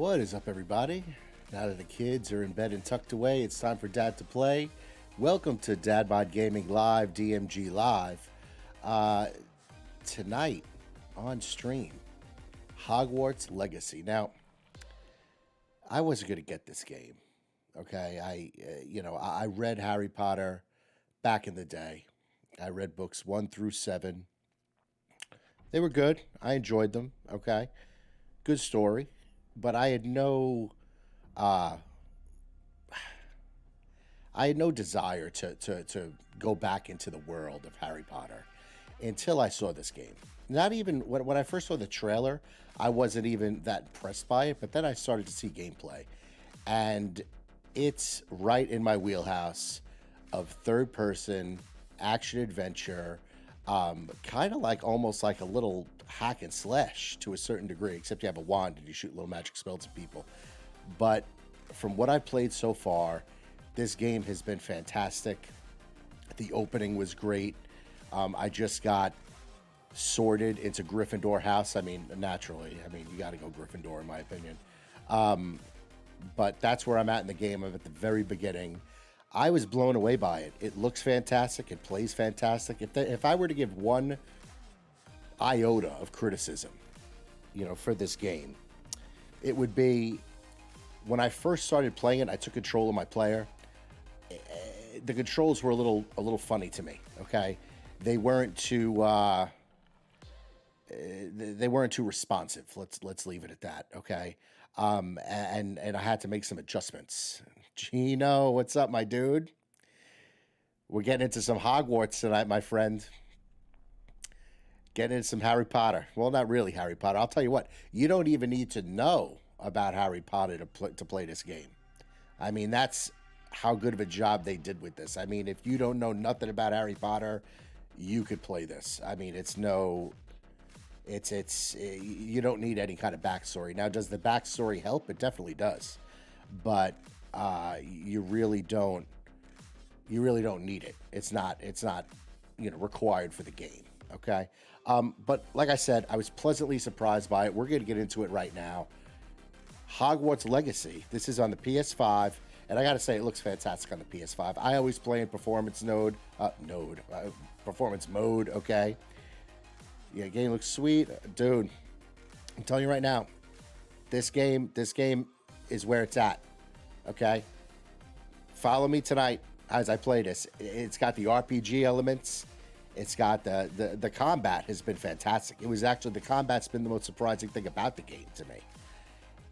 What is up, everybody? Now that the kids are in bed and tucked away, it's time for Dad to play. Welcome to Dad Bod Gaming Live, DMG Live. Tonight on stream, Hogwarts Legacy. Now, I wasn't going to get this game. Okay, I read Harry Potter back in the day. I read books 1 through 7. They were good. I enjoyed them. Okay, good story, but I had no desire to go back into the world of Harry Potter until I saw this game. Not even when I first saw the trailer, I wasn't even that impressed by it, but then I started to see gameplay. And it's right in my wheelhouse of third person action adventure, kind of like almost like a little hack and slash to a certain degree, except you have a wand and you shoot little magic spells at people. But from what I've played so far, this game has been fantastic. The opening was great. I just got sorted into Gryffindor house. I mean, naturally. I mean, you got to go Gryffindor, in my opinion. But that's where I'm at in the game. I'm at the very beginning. I was blown away by it. It looks fantastic. It plays fantastic. If I were to give one iota of criticism, for this game, it would be when I first started playing it, I took control of my player. The controls were a little funny to me. Okay, they weren't too responsive. Let's leave it at that. Okay, and I had to make some adjustments. Gino, what's up, my dude? We're getting into some Hogwarts tonight, my friend. Getting into some Harry Potter. Well, not really Harry Potter. I'll tell you what. You don't even need to know about Harry Potter to play this game. I mean, that's how good of a job they did with this. I mean, if you don't know nothing about Harry Potter, you could play this. I mean, you don't need any kind of backstory. Now, does the backstory help? It definitely does, but you really don't need it. It's not required for the game. Okay, but like I said, I was pleasantly surprised by it. We're going to get into it right now. Hogwarts Legacy. This is on the PS5, and I got to say, it looks fantastic on the PS5. I always play in performance performance mode. Okay. Yeah, game looks sweet, dude. I'm telling you right now, this game is where it's at. Okay. Follow me tonight as I play this. It's got the RPG elements. It's got the combat has been fantastic. The combat's been the most surprising thing about the game to me.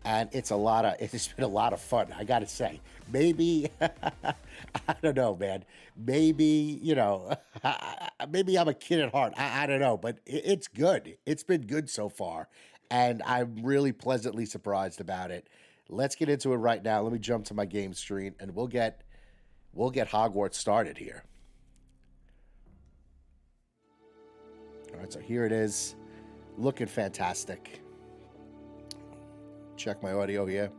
And it's been a lot of fun, I gotta say. Maybe, I don't know, man. Maybe, maybe I'm a kid at heart. I don't know, but it's good. It's been good so far. And I'm really pleasantly surprised about it. Let's get into it right now. Let me jump to my game screen and we'll get Hogwarts started here. All right, so here it is. Looking fantastic. Check my audio here.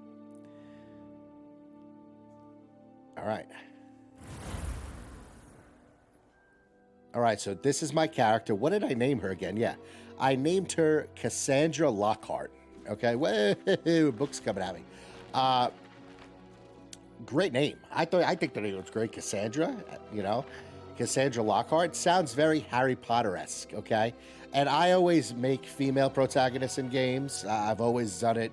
All right. All right, so this is my character. What did I name her again? Yeah, I named her Cassandra Lockhart. Okay, whoa, book's coming at me. Great name. I think the name was great, Cassandra. Cassandra Lockhart sounds very Harry Potter-esque. Okay, and I always make female protagonists in games. I've always done it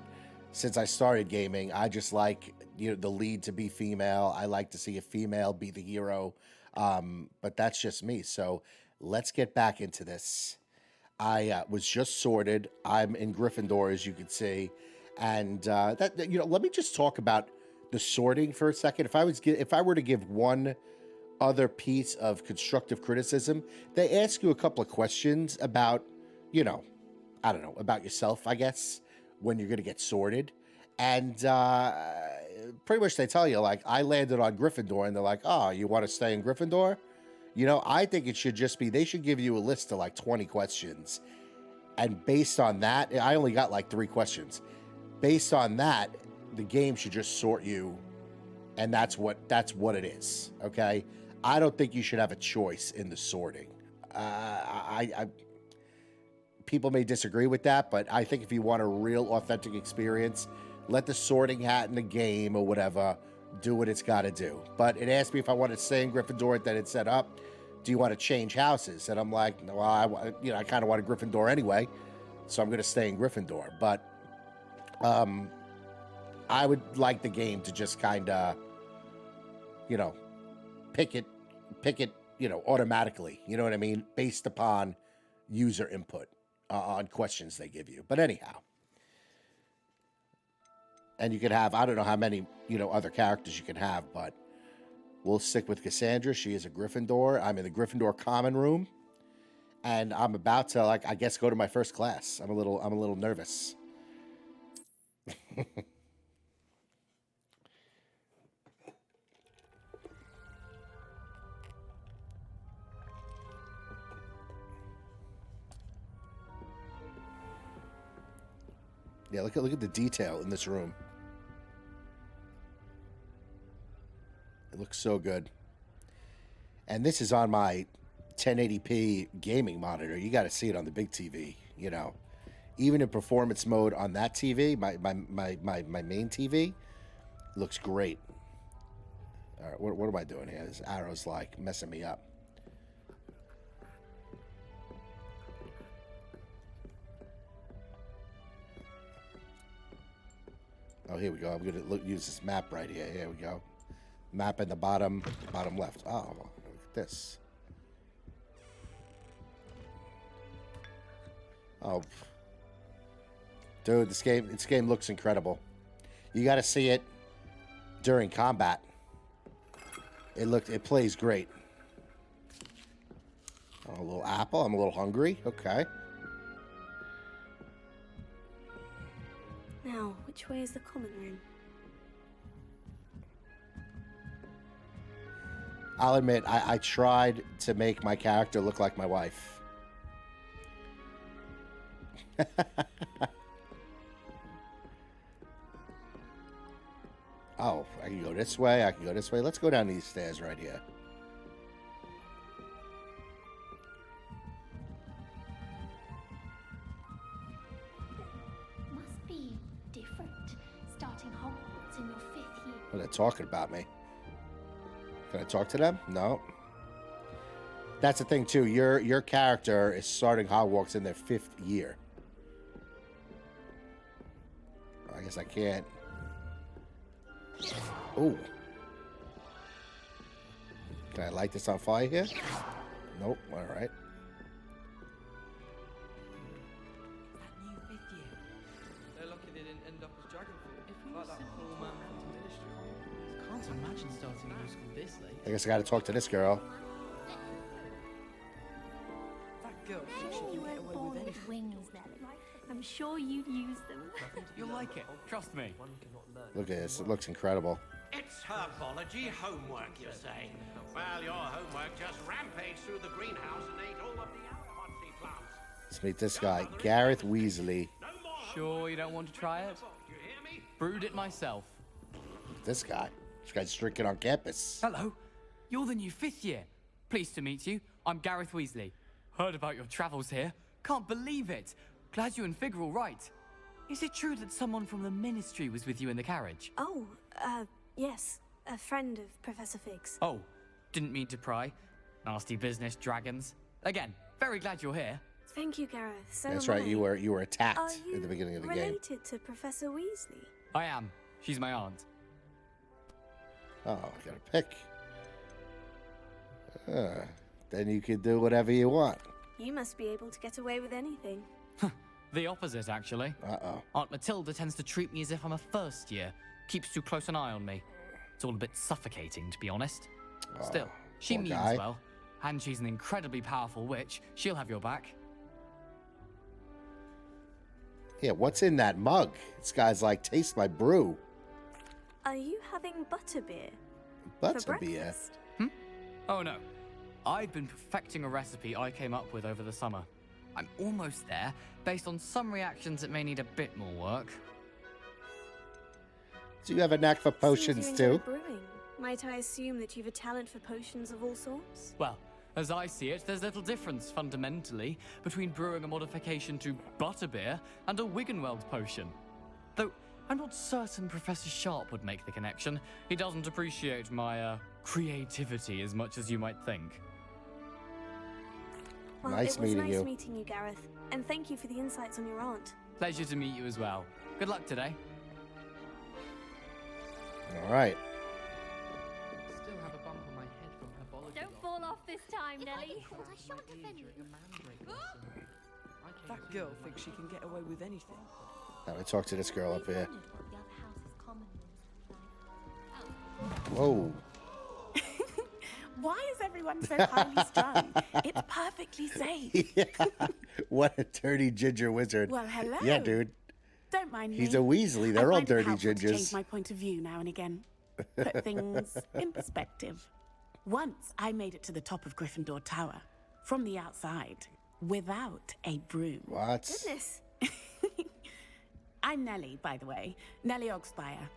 since I started gaming. I just like the lead to be female. I like to see a female be the hero. But that's just me. So let's get back into this. I was just sorted. I'm in Gryffindor, as you can see, and let me just talk about the sorting for a second. If I were to give one other piece of constructive criticism, they ask you a couple of questions about, I don't know, about yourself, I guess, when you're going to get sorted. And pretty much they tell you, like, I landed on Gryffindor, and they're like, oh, you want to stay in Gryffindor? I think it should just be, they should give you a list of like 20 questions. And based on that, I only got like 3 questions. Based on that, the game should just sort you. And that's what it is. Okay. I don't think you should have a choice in the sorting. People may disagree with that, but I think if you want a real authentic experience, let the sorting hat in the game or whatever do what it's got to do. But it asked me if I wanted to stay in Gryffindor. Then it said, "Up, do you want to change houses?" And I'm like, "No, I kind of want a Gryffindor anyway, so I'm going to stay in Gryffindor." But I would like the game to just kind of, pick it, automatically. You know what I mean, based upon user input on questions they give you. But anyhow. And you can have, I don't know how many, other characters you can have, but we'll stick with Cassandra. She is a Gryffindor. I'm in the Gryffindor common room, and I'm about to, I guess, go to my first class. I'm a little nervous. Yeah, look at the detail in this room. It looks so good. And this is on my 1080p gaming monitor. You got to see it on the big TV, Even in performance mode on that TV, my main TV, looks great. All right, what am I doing here? This arrow's messing me up. Oh, here we go. I'm going to use this map right here. Here we go. Map in the bottom left. Oh, look at this. Oh, dude, this game looks incredible. You got to see it during combat. It plays great. Oh, a little apple. I'm a little hungry. Okay. Now, which way is the common room? I'll admit, I tried to make my character look like my wife. Oh, I can go this way. I can go this way. Let's go down these stairs right here. Must be different, starting Hogwarts in your 5th year. Well, they're talking about me. Can I talk to them? No. That's the thing too. Your character is starting Hogwarts in their 5th year. I guess I can't. Ooh. Can I light this on fire here? Nope. All right. That new 5th year. They're lucky they didn't end up as Dragonfall. Like that poor man from Ministry. Can't imagine starting new school this late. I guess I got to talk to this girl. That girl, Sure she you can get weren't away born with with anything. wings, Nelly. I'm sure you'd use them. You'll like it. Trust me. Look at this. It looks incredible. It's herbology homework, you say? Well, your homework just rampaged through the greenhouse and ate all of the Arahotzi plants. Let's meet this guy, Gareth Weasley. No more Sure you don't want to try it? you hear me? Brewed it myself. This guy. This guy's drinking on campus. Hello. You're the new 5th year. Pleased to meet you. I'm Gareth Weasley. Heard about your travels here. Can't believe it. Glad you and Fig are all right. Is it true that someone from the Ministry was with you in the carriage? Oh, yes. A friend of Professor Fig's. Oh, didn't mean to pry. Nasty business, dragons. Again, very glad you're here. Thank you, Gareth. So That's am right. I. You were Are attacked you at the beginning of the game. related to Professor Weasley? I am. She's my aunt. Oh, I gotta pick. Then you can do whatever you want. You must be able to get away with anything. The opposite, actually. Uh-oh. Aunt Matilda tends to treat me as if I'm a 1st year. Keeps too close an eye on me. It's all a bit suffocating, to be honest. Still, she poor means guy. well. And she's an incredibly powerful witch. She'll have your back. Yeah, what's in that mug? This guy's like, taste my brew. Are you having butterbeer for Butterbeer. breakfast? Oh no. I've been perfecting a recipe I came up with over the summer. I'm almost there, based on some reactions that may need a bit more work. Do you have a knack for Seems potions you too? enjoy brewing. Might I assume that you've a talent for potions of all sorts? Well, as I see it, there's little difference, fundamentally, between brewing a modification to butterbeer and a Wiggenweld potion. Though, I'm not certain Professor Sharp would make the connection. He doesn't appreciate my, creativity as much as you might think. Well, Nice it was meeting nice you. meeting you, Gareth. And thank you for the insights on your aunt. Pleasure to meet you as well. Good luck today. All right. Still have a bump on my head from herbology. Don't fall off this time, Nelly. I shan't defend you. During a mandrake blossom. I came That to girl you thinks she can get away with anything. Now we talk to this girl up here. Wondered what the other house's common rooms look like. Whoa. Why is everyone so highly strung? It's perfectly safe. Yeah. What a dirty ginger wizard. Well, hello. Yeah, dude. Don't mind me. He's a Weasley. They're I all find it dirty helpful to gingers. change my point of view now and again. Put things in perspective. Once I made it to the top of Gryffindor Tower, from the outside, without a broom. What? Goodness. I'm Nellie, by the way. Nellie Ogspire.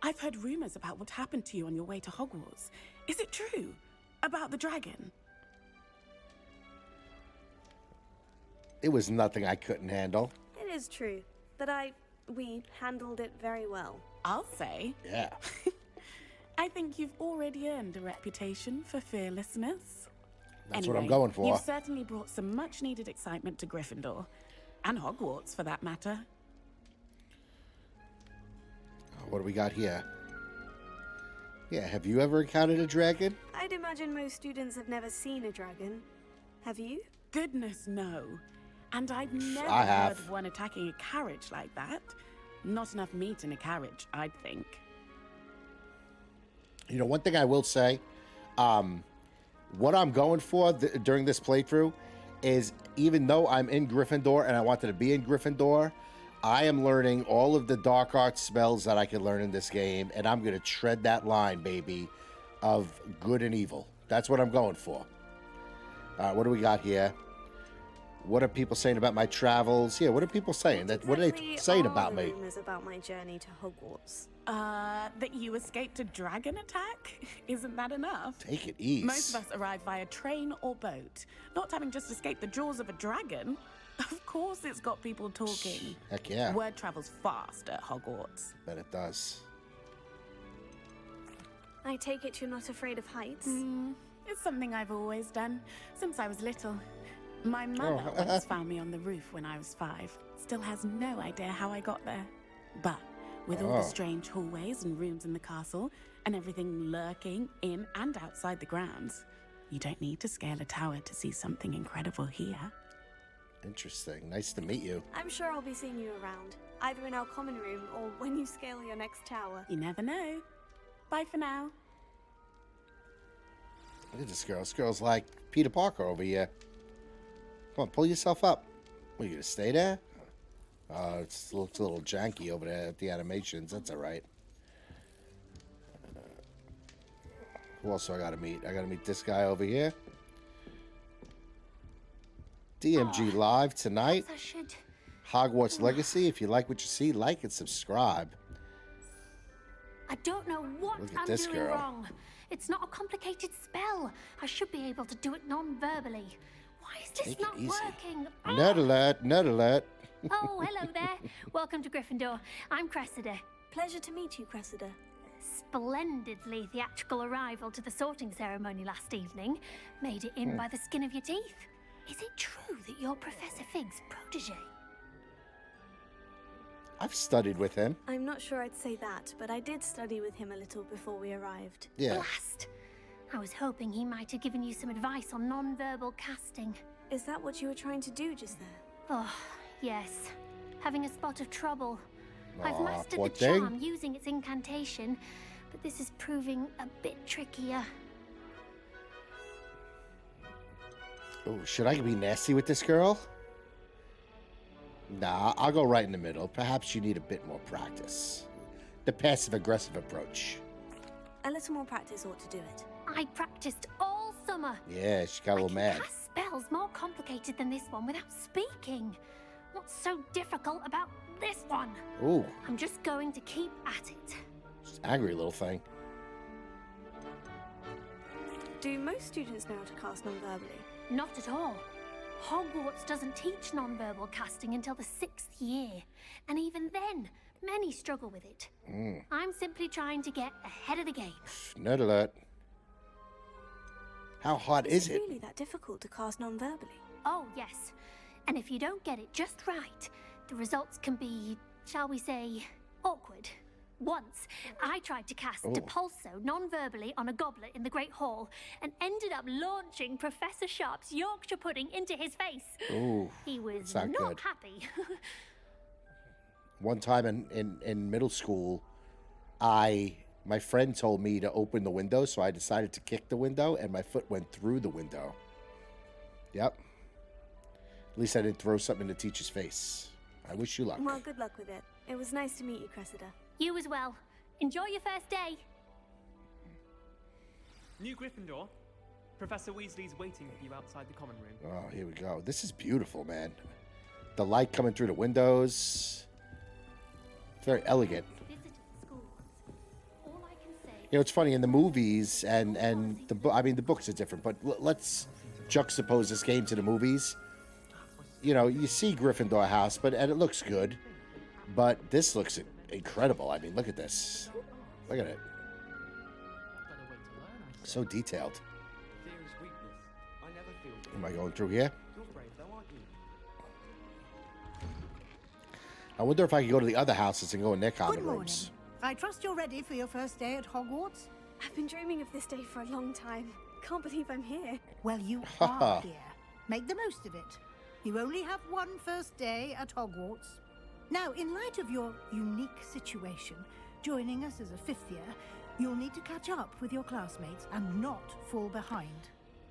I've heard rumors about what happened to you on your way to Hogwarts. Is it true? About the dragon? It was nothing I couldn't handle. It is true. But we handled it very well. I'll say. Yeah. I think you've already earned a reputation for fearlessness. That's what I'm Anyway, going for. You've certainly brought some much-needed excitement to Gryffindor. And Hogwarts, for that matter. What do we got here? Yeah, have you ever encountered a dragon? I'd imagine most students have never seen a dragon. Have you? Goodness, no. And I've never I have. heard of one attacking a carriage like that. Not enough meat in a carriage, I'd think. You know, one thing I will say, what I'm going for during this playthrough is, even though I'm in Gryffindor and I wanted to be in Gryffindor, I am learning all of the dark arts spells that I can learn in this game, and I'm going to tread that line, baby, of good and evil. That's what I'm going for. All right, what do we got here? What are people saying about my travels? Yeah, what are people saying? What are they Exactly saying are about the me? rumors about my journey to Hogwarts. That you escaped a dragon attack? Isn't that enough? Take it easy. Most of us arrive via train or boat, not having just escaped the jaws of a dragon. Of course it's got people talking. Heck yeah. Word travels fast at Hogwarts. Bet it does. I take it you're not afraid of heights? It's something I've always done, since I was little. My mother once found me on the roof when I was 5. Still has no idea how I got there. But with all the strange hallways and rooms in the castle, and everything lurking in and outside the grounds, you don't need to scale a tower to see something incredible here. Interesting. Nice to meet you. I'm sure I'll be seeing you around, either in our common room or when you scale your next tower. You never know. Bye for now. Look at this girl. This girl's like Peter Parker over here. Come on, pull yourself up. What, you gonna stay there? It looks a little janky over there at the animations. That's all right. Who else do I gotta meet? I gotta meet this guy over here. DMG Live tonight. I should. Hogwarts Legacy. If you like what you see, like and subscribe. I don't know what Look at I'm this doing girl. wrong. It's not a complicated spell. I should be able to do it non-verbally. Why is this Take it not easy. working? Nerd alert, nerd alert. Oh, hello there. Welcome to Gryffindor. I'm Cressida. Pleasure to meet you, Cressida. Splendidly theatrical arrival to the sorting ceremony last evening. Made it in by the skin of your teeth. Is it true that you're Professor Fig's protege? I've studied with him. I'm not sure I'd say that, but I did study with him a little before we arrived. Yeah. Blast! I was hoping he might have given you some advice on non-verbal casting. Is that what you were trying to do just there? Oh, yes. Having a spot of trouble. I've Aw, mastered poor the thing. charm using its incantation, but this is proving a bit trickier. Oh, should I be nasty with this girl? Nah, I'll go right in the middle. Perhaps you need a bit more practice. The passive-aggressive approach. A little more practice ought to do it. I practiced all summer. Yeah, she got a I little can mad. cast spells more complicated than this one without speaking. What's so difficult about this one? Ooh, I'm just going to keep at it. she's angry little thing. Do most students know how to cast non-verbally? Not at all. Hogwarts doesn't teach non-verbal casting until the 6th year. And even then, Many struggle with it. I'm simply trying to get ahead of the game. Nerd alert. How hard is it? Really that difficult to cast non-verbally? Oh, yes. And if you don't get it just right, the results can be, shall we say, awkward. Once, I tried to cast Depulso non-verbally on a goblet in the Great Hall and ended up launching Professor Sharp's Yorkshire pudding into his face. Ooh, he was not not good. happy. One time in middle school, my friend told me to open the window, so I decided to kick the window, and my foot went through the window. Yep. At least I didn't throw something in the teacher's face. I wish you luck. Well, good luck with it. It was nice to meet you, Cressida. You as well. Enjoy your first day. New Gryffindor. Professor Weasley's waiting for you outside the common room. Oh, here we go. This is beautiful, man. The light coming through the windows. Very elegant. Visited the school once. All I can say You know, it's funny in the movies and the I mean the books are different, but let's juxtapose this game to the movies. You know, you see Gryffindor house, and it looks good, but this looks incredible. I mean, look at this. Look at it. So detailed. Fear is weakness. I never feel fear. Am I going through here? You're brave though, aren't you? I wonder if I could go to the other houses and go in their common Good morning. rooms. I trust you're ready for your first day at Hogwarts? I've been dreaming of this day for a long time. Can't believe I'm here. Well, you are here. Make the most of it. You only have one first day at Hogwarts. Now, in light of your unique situation, joining us as a fifth year, you'll need to catch up with your classmates and not fall behind.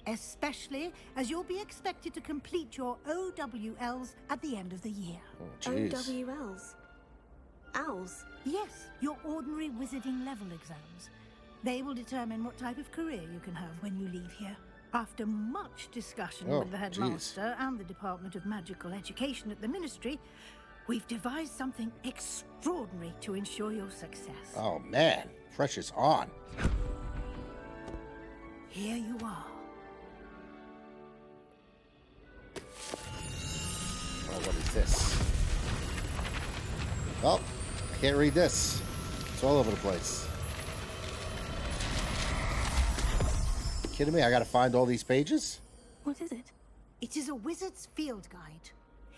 Especially as you'll be expected to complete your OWLs at the end of the year. Oh, jeez. OWLs? Owls? Yes, your ordinary wizarding level exams. They will determine what type of career you can have when you leave here. After much discussion Oh, with the headmaster and the Department of Magical Education at the Ministry, we've devised something extraordinary to ensure your success. Oh man, pressure's on. Here you are. Oh, what is this? Oh, I can't read this. It's all over the place. Kidding me? I gotta find all these pages? What is it? It is a wizard's field guide.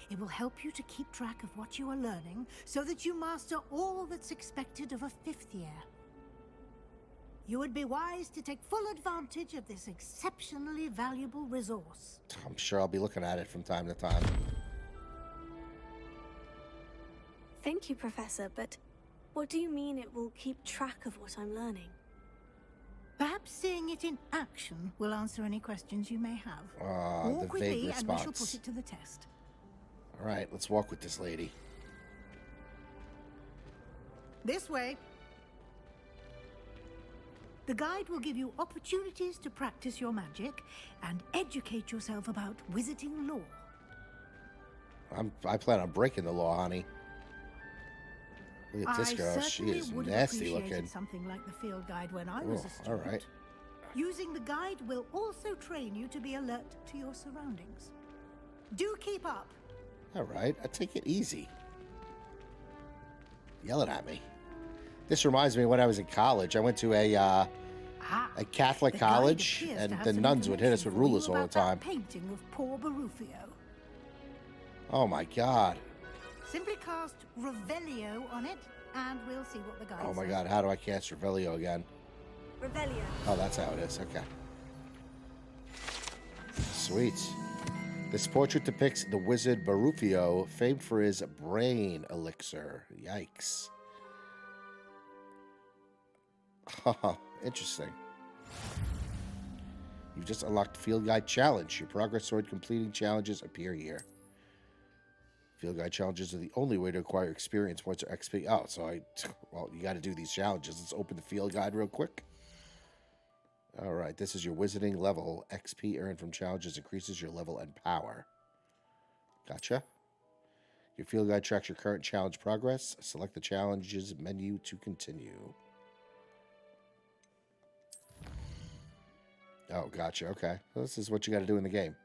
It will help you to keep track of what you are learning so that you master all that's expected of a fifth year. You would be wise to take full advantage of this exceptionally valuable resource. I'm sure I'll be looking at it from time to time. Thank you, Professor, but what do you mean it will keep track of what I'm learning? Perhaps seeing it in action will answer any questions you may have. The Walk with vague me and we shall response. put it to the test. All right, let's walk with this lady. This way. The guide will give you opportunities to practice your magic and educate yourself about wizarding lore. I plan on breaking the law, honey. Look at this I girl. She certainly is would have nasty appreciated looking. something like the field guide when I was a Oh, all student. right. Using the guide will also train you to be alert to your surroundings. Do keep up. All right, I take it easy. Yelling at me. This reminds me of when I was in college. I went to a Catholic The guide college, appears to and have the some nuns would hit us with information rulers for you all the about time. that painting of poor Barufio. Oh my God. Simply cast Revelio on it, and we'll see what the guide Oh my says. God, how do I cast Revelio again? Revelio. Oh, that's how it is. Okay. Sweet. This portrait depicts the wizard Barufio, famed for his brain elixir. Yikes. Haha, interesting. You've just unlocked Field Guide Challenge. Your progress toward completing challenges appear here. Field Guide Challenges are the only way to acquire experience points or XP. Oh, so well, you got to do these challenges. Let's open the Field Guide real quick. All right, this is your wizarding level. XP earned from challenges increases your level and power. Gotcha. Your Field Guide tracks your current challenge progress. Select the challenges menu to continue. Oh, gotcha. Okay. Well, this is what you got to do in the game.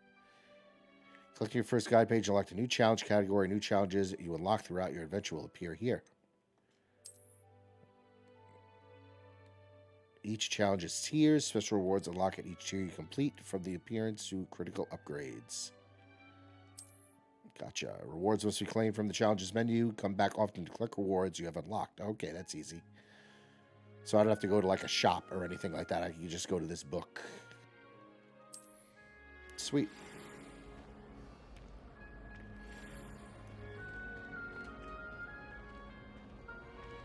Click your first guide page, unlock a new challenge category. New challenges you unlock throughout your adventure will appear here. Each challenge is tiers. Special rewards unlock at each tier you complete, from the appearance to critical upgrades. Gotcha. Rewards must be claimed from the challenges menu. Come back often to collect rewards you have unlocked. Okay, that's easy. So I don't have to go to like a shop or anything like that. I can just go to this book. Sweet.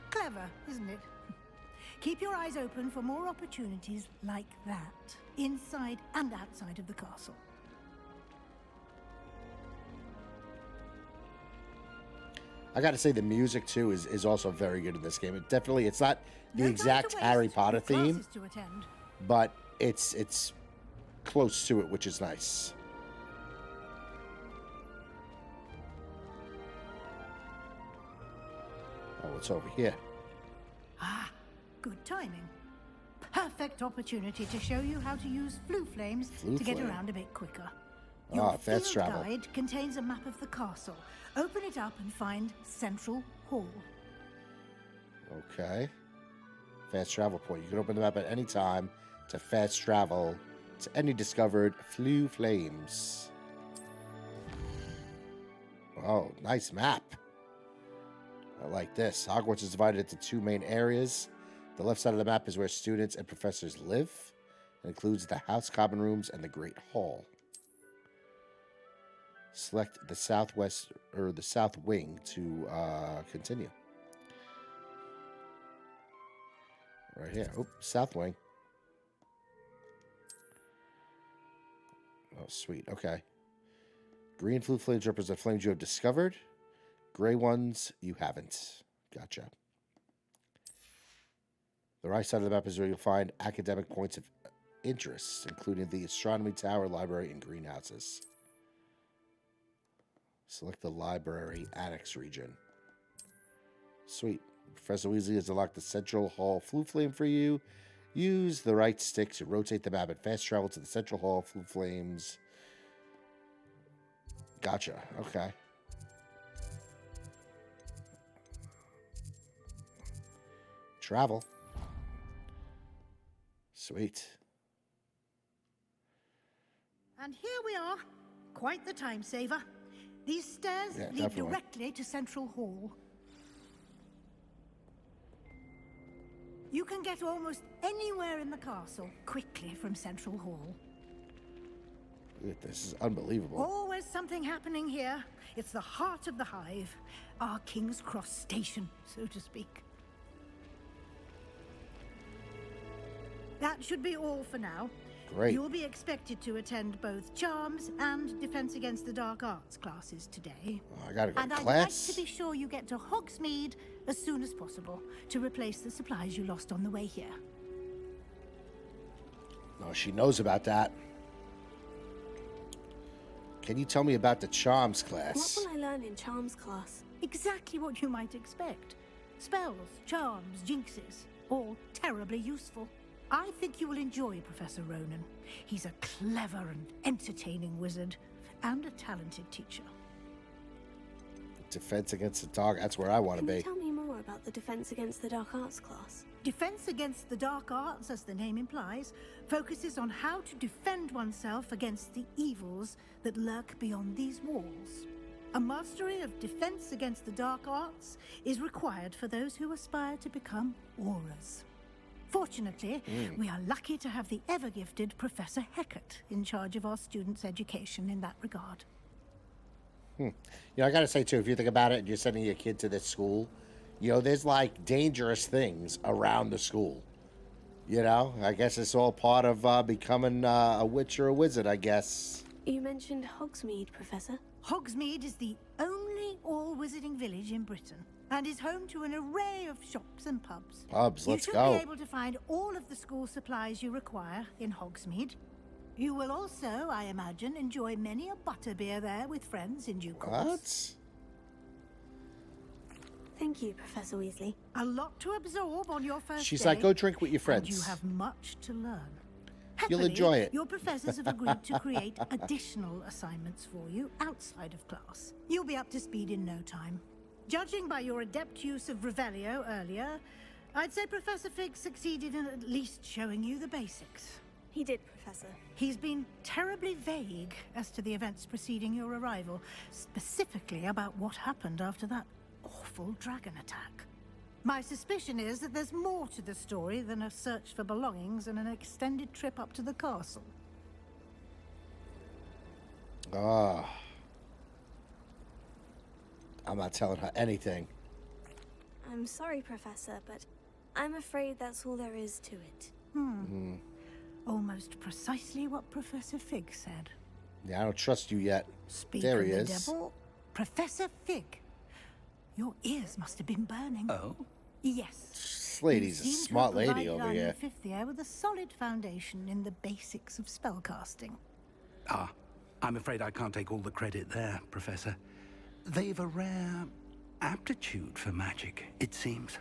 Clever, isn't it? Keep your eyes open for more opportunities like that, inside and outside of the castle. I got to say the music too is also very good in this game. It's not the exact Harry Potter theme, but it's close to it, which is nice. Oh, what's over here? Ah, good timing. Perfect opportunity to show you how to use flue flames to get around a bit quicker. Your fast field travel. guide contains a map of the castle. Open it up and find Central Hall. Okay. Fast travel point. You can open the map at any time to fast travel to any discovered flue flames. Oh, nice map. I like this. Hogwarts is divided into two main areas. The left side of the map is where students and professors live. It includes the house common rooms and the Great Hall. Select the southwest or the south wing to continue. Right here. Oh, south wing. Oh, sweet. Okay. Green flue flames represent flames you have discovered. Gray ones you haven't. Gotcha. The right side of the map is where you'll find academic points of interest, including the astronomy tower, library, and greenhouses. Select the library annex region. Sweet. Professor Weasley has unlocked the Central Hall flue flame for you. Use the right stick to rotate the map and fast travel to the Central Hall flue flames. Gotcha. Okay. Travel. Sweet. And here we are. Quite the time saver. These stairs lead directly to Central Hall. You can get almost anywhere in the castle quickly from Central Hall. This is unbelievable. Always something happening here. It's the heart of the hive. Our King's Cross station, so to speak. That should be all for now. Great. You'll be expected to attend both Charms and Defense Against the Dark Arts classes today. Oh, I gotta go to class. And I'd like to be sure you get to Hogsmeade as soon as possible to replace the supplies you lost on the way here. Oh, she knows about that. Can you tell me about the Charms class? What will I learn in Charms class? Exactly what you might expect. Spells, charms, jinxes, all terribly useful. I think you will enjoy Professor Ronan. He's a clever and entertaining wizard, and a talented teacher. Defense Against the Dark, that's where I want to be. Can you tell me more about the Defense Against the Dark Arts class? Defense Against the Dark Arts, as the name implies, focuses on how to defend oneself against the evils that lurk beyond these walls. A mastery of Defense Against the Dark Arts is required for those who aspire to become Aurors. Fortunately, we are lucky to have the ever-gifted Professor Hecat in charge of our students' education in that regard. You know, I gotta say, too, if you think about it, and you're sending your kid to this school, you know, there's, like, dangerous things around the school. You know? I guess it's all part of becoming a witch or a wizard, I guess. You mentioned Hogsmeade, Professor. Hogsmeade is the only all-wizarding village in Britain, and is home to an array of shops and pubs. Let's go. You should be able to find all of the school supplies you require in Hogsmeade. You will also, I imagine, enjoy many a butterbeer there with friends in due course. What? Thank you, Professor Weasley. A lot to absorb on your first She's day, like, go drink with your friends. and you have much to learn. You'll Happily, enjoy it. Your professors have agreed to create additional assignments for you outside of class. You'll be up to speed in no time. Judging by your adept use of Revelio earlier, I'd say Professor Fig succeeded in at least showing you the basics. He did, Professor. He's been terribly vague as to the events preceding your arrival, specifically about what happened after that awful dragon attack. My suspicion is that there's more to the story than a search for belongings and an extended trip up to the castle. Ah. I'm not telling her anything. I'm sorry, Professor, but I'm afraid that's all there is to it. Almost precisely what Professor Fig said. Yeah, I don't trust you yet. Speak There of he the is. devil, Professor Fig. Your ears must have been burning. Oh? Yes. This lady's a You seem to smart have lady provided over our here. new fifth year with a solid foundation in the basics of spellcasting. Ah, I'm afraid I can't take all the credit there, Professor. They've a rare aptitude for magic, it seems.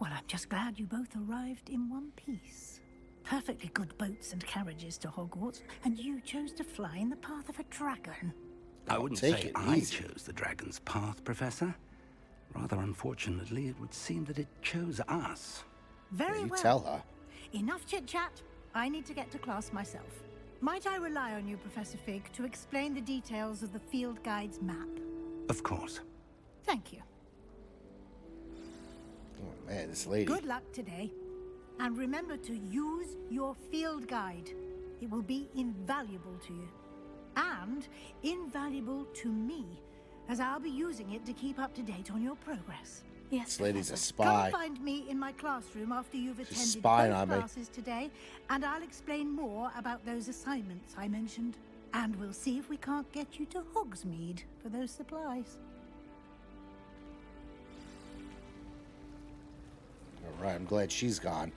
Well, I'm just glad you both arrived in one piece. Perfectly good boats and carriages to Hogwarts, and you chose to fly in the path of a dragon. I wouldn't take say it I easy. chose the dragon's path, Professor. Rather unfortunately, it would seem that it chose us. Very You well. tell her. Enough chit-chat. I need to get to class myself. Might I rely on you, Professor Fig, to explain the details of the field guide's map? Of course. Thank you. Oh, man, this lady. Good luck today. And remember to use your field guide. It will be invaluable to you. And invaluable to me, as I'll be using it to keep up to date on your progress. Yes, This lady's a Professor. spy. Come find me in my classroom after you've attended spying both on me. classes today, and I'll explain more about those assignments I mentioned. And we'll see if we can't get you to Hogsmeade for those supplies. All right, I'm glad she's gone.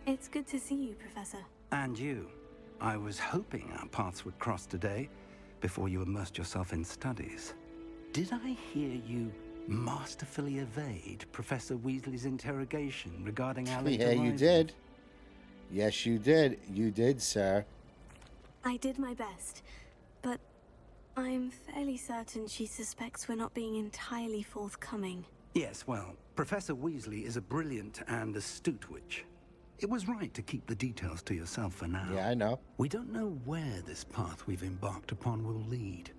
It's good to see you, Professor. And you. I was hoping our paths would cross today, before you immersed yourself in studies. Did I hear you masterfully evade Professor Weasley's interrogation regarding our late Yeah, you arrival? did. Yes, you did. You did, sir. I did my best, but I'm fairly certain she suspects we're not being entirely forthcoming. Yes, well, Professor Weasley is a brilliant and astute witch. It was right to keep the details to yourself for now. Yeah, I know. We don't know where this path we've embarked upon will lead.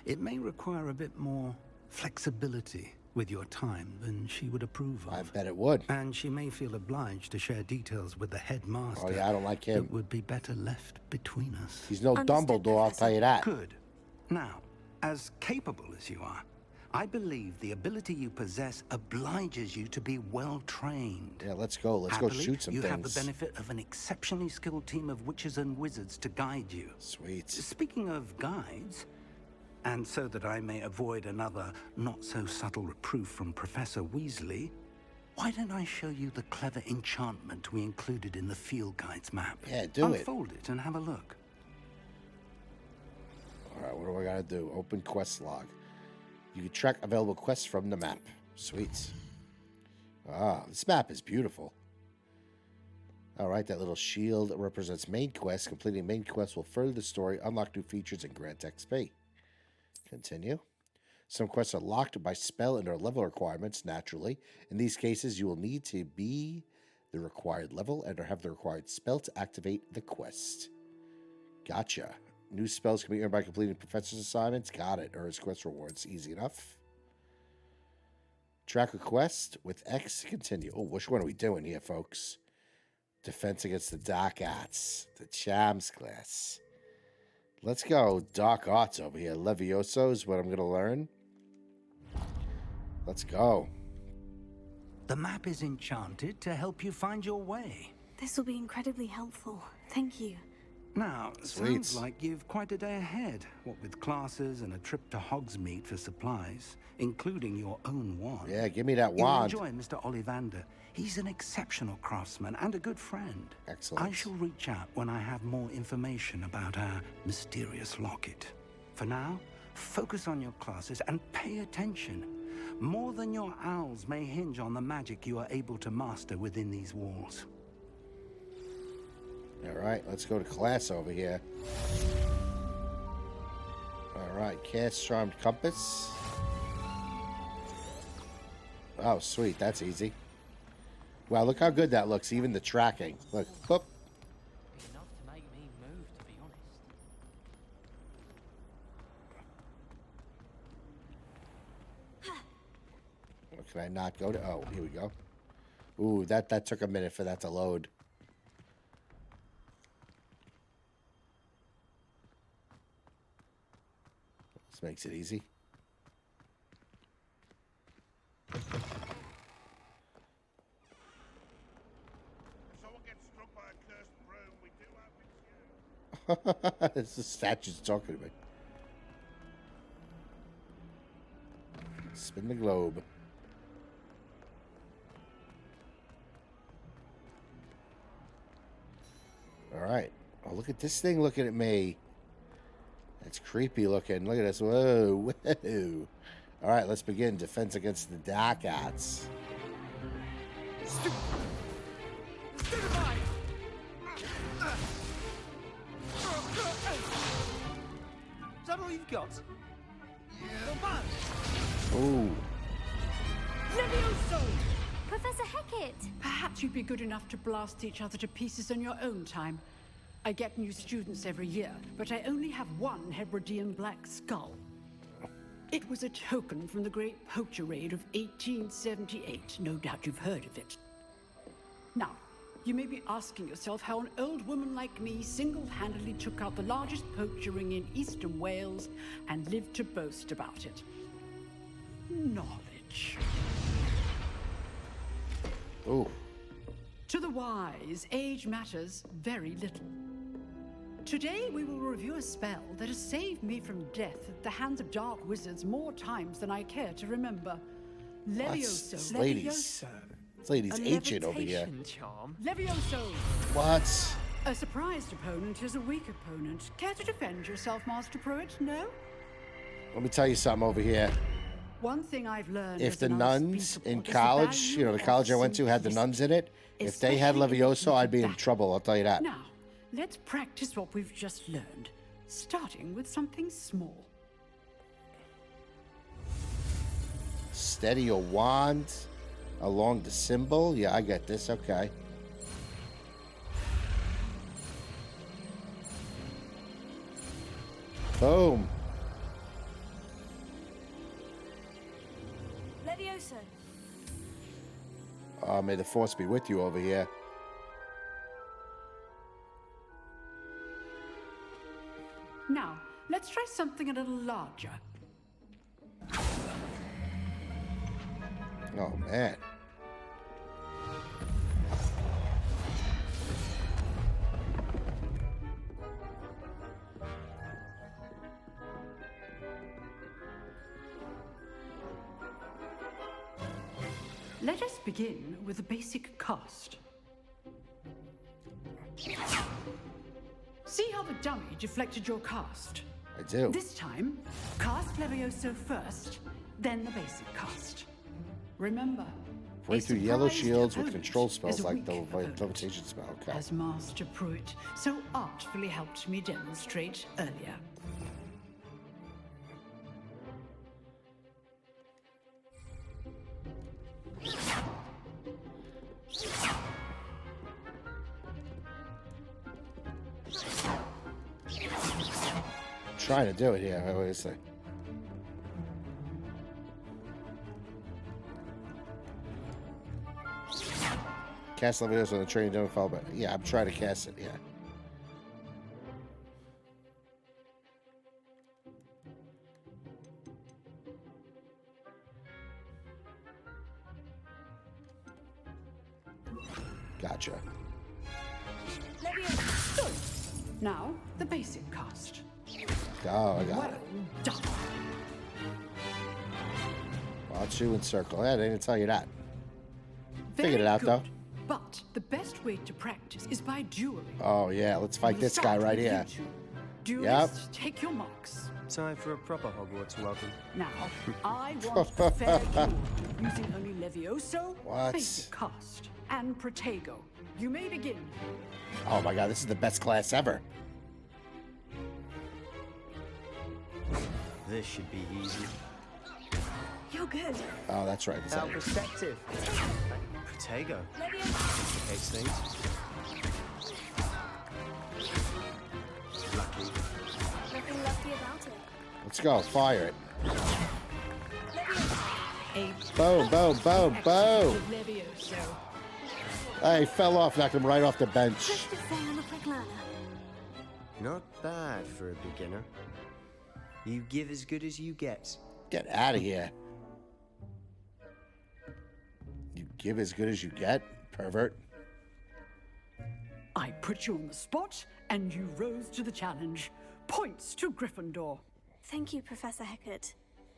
It may require a bit more flexibility with your time than she would approve of. I bet it would. And she may feel obliged to share details with the headmaster. Oh, yeah, I don't like him. That would be better left between us. He's no Understood, Dumbledore, I'll tell you that. Good. Now, as capable as you are, I believe the ability you possess obliges you to be well trained. Yeah, let's go. Let's Happily, go shoot some you things. have the benefit of an exceptionally skilled team of witches and wizards to guide you. Sweet. Speaking of guides, and so that I may avoid another not-so-subtle reproof from Professor Weasley, why don't I show you the clever enchantment we included in the field guide's map? Yeah, do it. Unfold it and have a look. All right, what do I gotta do? Open quest log. You can track available quests from the map. Sweet. Ah, this map is beautiful. All right, that little shield represents main quest. Completing main quest will further the story, unlock new features, and grant XP. Continue. Some quests are locked by spell and or level requirements, naturally. In these cases, you will need to be the required level and or have the required spell to activate the quest. Gotcha. New spells can be earned by completing professor's assignments. Got it. Or as quest rewards. Easy enough. Track a quest with X to continue. Oh, which one are we doing here, folks? Defense against the Dark Arts. The Charms class. Let's go Dark Arts over here. Levioso is what I'm going to learn. Let's go. The map is enchanted to help you find your way. This will be incredibly helpful. Thank you. Now, Sweet. sounds like you've quite a day ahead, what with classes and a trip to Hogsmeade for supplies, including your own wand. Yeah, give me that You'll wand. enjoy Mr. Ollivander. He's an exceptional craftsman and a good friend. Excellent. I shall reach out when I have more information about our mysterious locket. For now, focus on your classes and pay attention. More than your owls may hinge on the magic you are able to master within these walls. All right, let's go to class over here. All right, cast Charmed Compass. Oh, sweet. That's easy. Wow, look how good that looks. Even the tracking. Look. Whoop. Be enough to make me move, to be honest. Can I not go to... Oh, here we go. Ooh, that took a minute for that to load. This makes it easy. If someone gets struck by a cursed broom, we do have it. It's the statue's talking to me. Spin the globe. All right. Oh, look at this thing looking at me. That's creepy looking. Look at this. Whoa. Whoa. All right, let's begin. Defense against the dark arts. Is that all you've got? Ooh. Levioso! Professor Hecat! Perhaps you'd be good enough to blast each other to pieces in your own time. I get new students every year, but I only have one Hebridean black skull. It was a token from the Great Poacher Raid of 1878. No doubt you've heard of it. Now, you may be asking yourself how an old woman like me single-handedly took out the largest poacher ring in eastern Wales and lived to boast about it. Knowledge. Ooh. To the wise, age matters very little. Today, we will review a spell that has saved me from death at the hands of dark wizards more times than I care to remember. Levioso. This lady's ancient over here. Charm. Levioso. What? A surprised opponent is a weak opponent. Care to defend yourself, Master Pruitt? No? Let me tell you something over here. One thing I've learned If as the an nuns unspeakable in is the college, value you know, the of college I went to had the nuns in it. If they had especially in Levioso, I'd be in battle. trouble. I'll tell you that. Now, let's practice what we've just learned, starting with something small. Steady your wand along the symbol. Yeah, I get this. Okay. Boom. Levioso. Oh, may the force be with you over here. Now, let's try something a little larger. Oh, man. Let us begin with the basic cast. See how the dummy deflected your cast? I do. This time, cast Levioso first, then the basic cast. Remember, Break a through yellow surprised shields with opponent control is spells a like the weak opponent, levitation spell. Okay. as Master Pruitt so artfully helped me demonstrate earlier. Trying to do it here. Wait a second. Cast Levioso on the train, don't fall back. Yeah, I'm trying to cast it. Yeah. Gotcha. Now, the basic cast. Oh, I got Well it. done. Watch you and circle. Yeah, they didn't tell you that. Very Figured it out, good. though. But the best way to practice is by dueling. Oh, yeah. Let's fight We'll this guy start right with you here. two. Duelists, take your marks. Time for a proper Hogwarts welcome. Now, I want a fair duel, using only Levioso, What? basic cast, and Protego. You may begin. Oh, my God. This is the best class ever. This should be easy. You're Oh, good. Oh, that's right. Our perspective. Protego. Takes things. Lucky. Nothing lucky about it. Let's go. Fire it. A Boom, boom, boom, boom. Levioso. Hey, fell off, knocked him right off the bench. Let's just say I'm a quick learner. Not bad for a beginner. You give as good as you get. Get out of here. You give as good as you get, pervert. I put you on the spot, and you rose to the challenge. Points to Gryffindor. Thank you, Professor Hecat.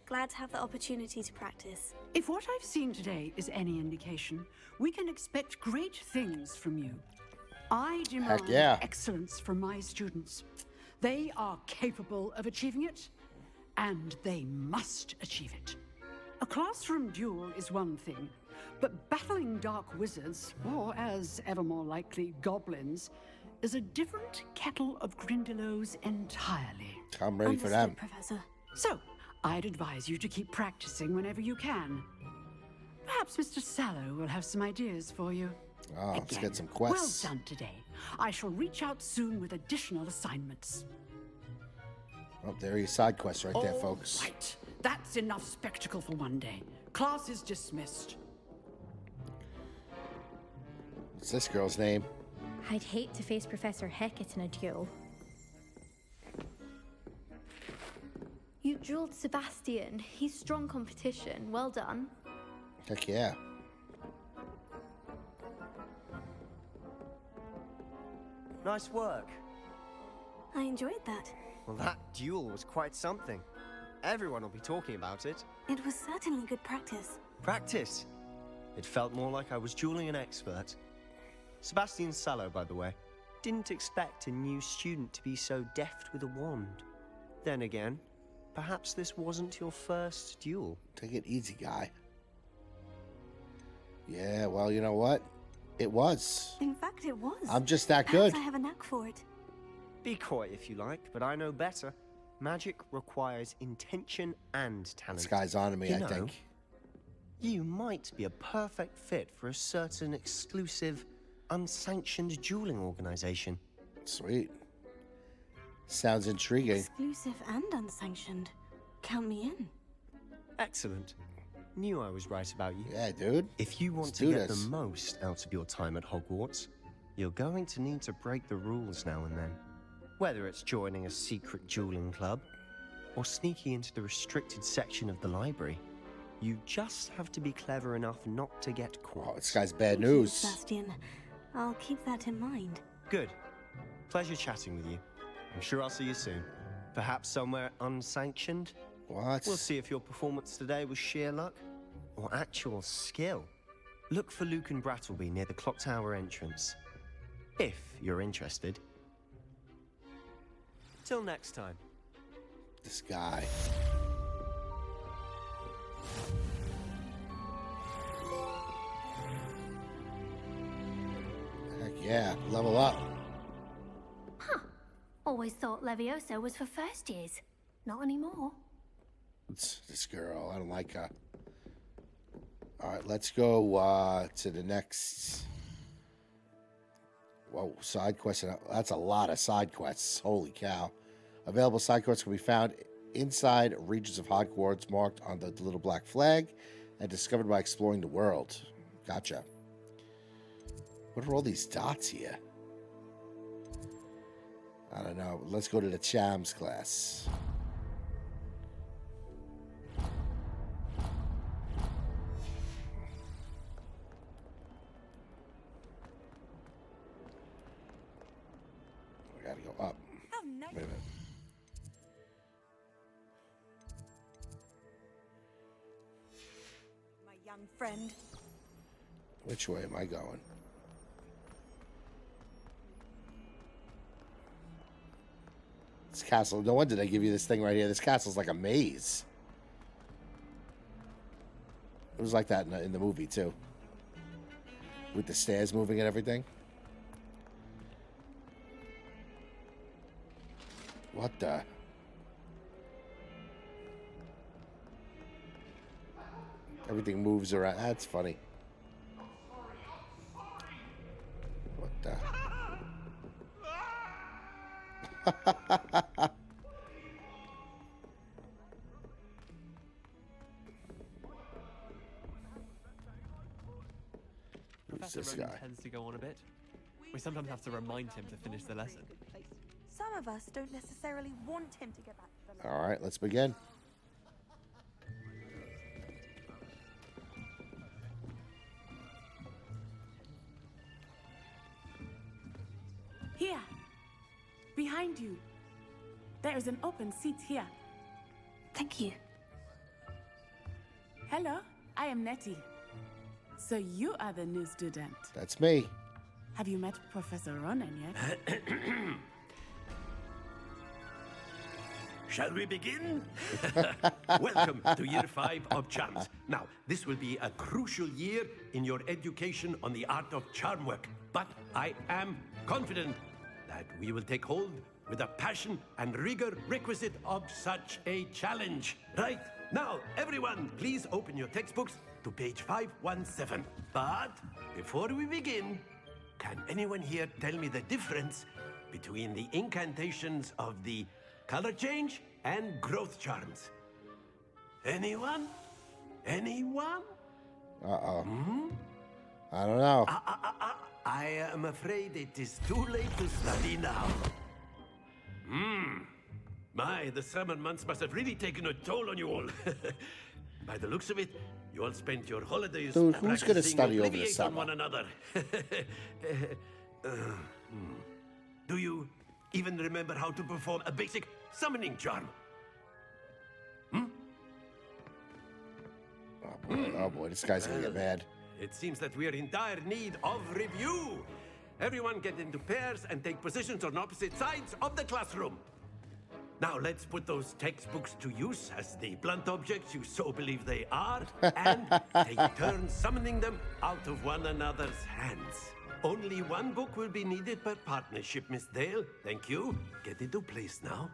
Glad to have the opportunity to practice. If what I've seen today is any indication, we can expect great things from you. I demand yeah. excellence from my students. They are capable of achieving it, and they must achieve it. A classroom duel is one thing, but battling dark wizards, or as ever more likely, goblins, is a different kettle of Grindylows entirely. I'm ready for them. Professor. So, I'd advise you to keep practicing whenever you can. Perhaps Mr. Sallow will have some ideas for you. Oh, let's Again, get some quests. Well done today. I shall reach out soon with additional assignments. Oh, there are your side quests right there, All folks. right. That's enough spectacle for one day. Class is dismissed. What's this girl's name? I'd hate to face Professor Hecat in a duel. You dueled Sebastian. He's strong competition. Well done. Heck yeah. Nice work. I enjoyed that. Well, that duel was quite something. Everyone will be talking about it. It was certainly good practice. Practice. It felt more like I was dueling an expert. Sebastian Sallow, by the way. Didn't expect a new student to be so deft with a wand. Then again, perhaps this wasn't your first duel. Take it easy, guy. Yeah, well, you know what? It was. In fact, it was. I'm just that Perhaps good. I have a knack for it. Be coy if you like, but I know better. Magic requires intention and talent. This guy's on to me, You I know, think. You might be a perfect fit for a certain exclusive, unsanctioned dueling organization. Sweet. Sounds intriguing. Exclusive and unsanctioned. Count me in. Excellent. Knew I was right about you. Yeah, dude. If you want Let's to do get this. the most out of your time at Hogwarts, you're going to need to break the rules now and then. Whether it's joining a secret dueling club, or sneaking into the restricted section of the library, you just have to be clever enough not to get caught. Oh, this guy's bad Thank you, news. Sebastian. I'll keep that in mind. Good. Pleasure chatting with you. I'm sure I'll see you soon. Perhaps somewhere unsanctioned? What? We'll see if your performance today was sheer luck or actual skill. Look for Luke and Brattleby near the clock tower entrance. If you're interested. Till next time. This guy. Heck yeah, level up. Huh. Always thought Levioso was for first years. Not anymore. It's this girl. I don't like her. All right, let's go to the next. Whoa, side quest. That's a lot of side quests. Holy cow. Available side quests can be found inside regions of Hogwarts marked on the little black flag and discovered by exploring the world. Gotcha. What are all these dots here? I don't know. Let's go to the Chams class. We gotta go up. Wait a minute. My young friend. Which way am I going? This castle, no wonder they give you this thing right here. This castle's like a maze. It was like that in the movie, too. With the stairs moving and everything. What the? Everything moves around. That's funny. What the? Who's Professor this Ronan guy? tends to go on a bit. We sometimes have to remind him to finish the lesson. Some of us don't necessarily want him to get back to the All right, let's begin. Here. Behind you. There is an open seat here. Thank you. Hello, I am Nettie. So you are the new student. That's me. Have you met Professor Ronan yet? Shall we begin? Welcome to Year 5 of Charms. Now, this will be a crucial year in your education on the art of charm work. But I am confident that we will take hold with the passion and rigor requisite of such a challenge. Right, now, everyone, please open your textbooks to page 517. But before we begin, can anyone here tell me the difference between the incantations of the color change and growth charms? Anyone? Anyone? Uh-oh. Hmm? I don't know. I am afraid it is too late to study now. My, the summer months must have really taken a toll on you all. By the looks of it, you all spent your holidays Dude, who's gonna practicing study over the Obliviate on summer? one another. Do you even remember how to perform a basic summoning charm? Oh boy, this guy's gonna get mad. It seems that we are in dire need of review. Everyone get into pairs and take positions on opposite sides of the classroom. Now let's put those textbooks to use as the blunt objects you so believe they are, and take turns summoning them out of one another's hands. Only one book will be needed per partnership, Miss Dale. Thank you. Get into place now.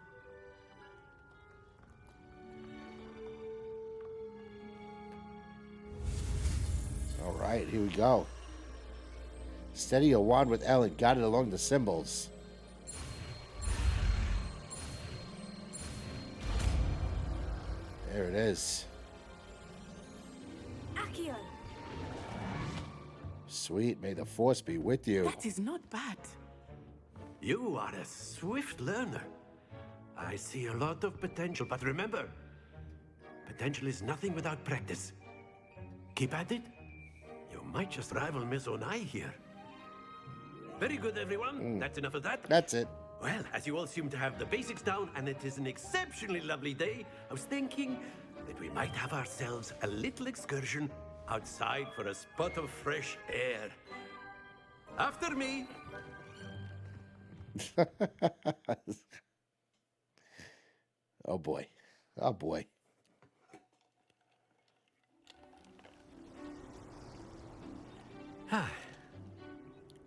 All right, here we go. Steady your wand with L and guide it along the symbols. There it is. Accio! Sweet, may the force be with you. That is not bad. You are a swift learner. I see a lot of potential, but remember, potential is nothing without practice. Keep at it. You might just rival Miss Onai here. Very good, everyone. That's enough of that. That's it. Well, as you all seem to have the basics down, and it is an exceptionally lovely day, I was thinking that we might have ourselves a little excursion outside for a spot of fresh air. After me. Oh boy. Oh boy.